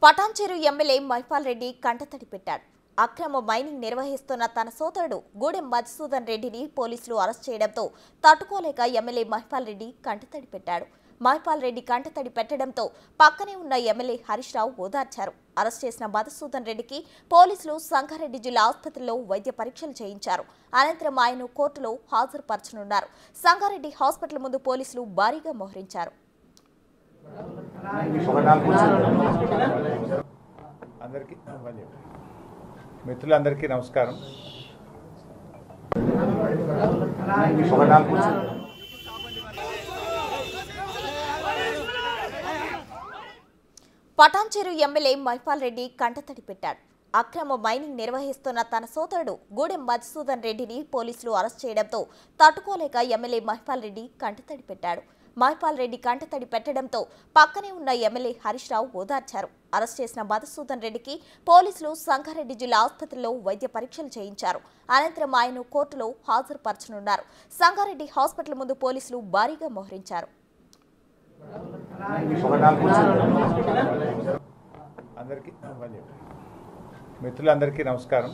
Patancheru MLA Mahipal Reddy కంటతడి పెట్టాడు. అక్రమ మైనింగ్ నిర్వహిస్తున్న తన సోదరుడు గూడెం మధుసూదన్ రెడ్డిని పోలీసులు అరెస్ట్ చేయడంతో తట్టుకోలేక ఎమ్మెల్యే మహిపాల్ రెడ్డి కంటతడి పెట్టాడు. మహిపాల్ రెడ్డి కంటతడి పెట్టడంతో పక్కనే ఉన్న ఎమ్మెల్యే హరీష్ రావు ఓదార్చారు. అరెస్ట్ చేసిన మధుసూదన్ రెడ్డికి పోలీసులు సంగారెడ్డి జిల్లా ఆసుపత్రిలో వైద్య పరీక్షలు చేయించారు. అనంతరం ఆయన కోర్టులో హాజరుపరచనున్నారు. సంగారెడ్డి హాస్పిటల్ ముందు పోలీసులు భారీగా మోహరించారు. మిత్రులందరికీ నమస్కారం. పటాన్చెరు ఎమ్మెల్యే మహిపాల్ రెడ్డి కంటతడి పెట్టాడు. అక్రమ మైనింగ్ నిర్వహిస్తున్న తన సోదరుడు గూడెం మధుసూదన్ రెడ్డిని పోలీసులు అరెస్ట్ చేయడంతో తట్టుకోలేక ఎమ్మెల్యే మహిపాల్ రెడ్డి కంటతడి పెట్టాడు. మహిపాల్ రెడ్డి కంటతడి పెట్టడంతో పక్కనే ఉన్న ఎమ్మెల్యే హరీష్ రావు ఓదార్చారు. అరెస్ట్ చేసిన మధుసూదన్ రెడ్డికి పోలీసులు సంగారెడ్డి జిల్లా ఆసుపత్రిలో వైద్య పరీక్షలు చేయించారు. అనంతరం ఆయన కోర్టులో హాజరుపరచనున్నారు. సంగారెడ్డి హాస్పిటల్ ముందు పోలీసులు భారీగా మోహరించారు. మిత్రులందరికీ నమస్కారం.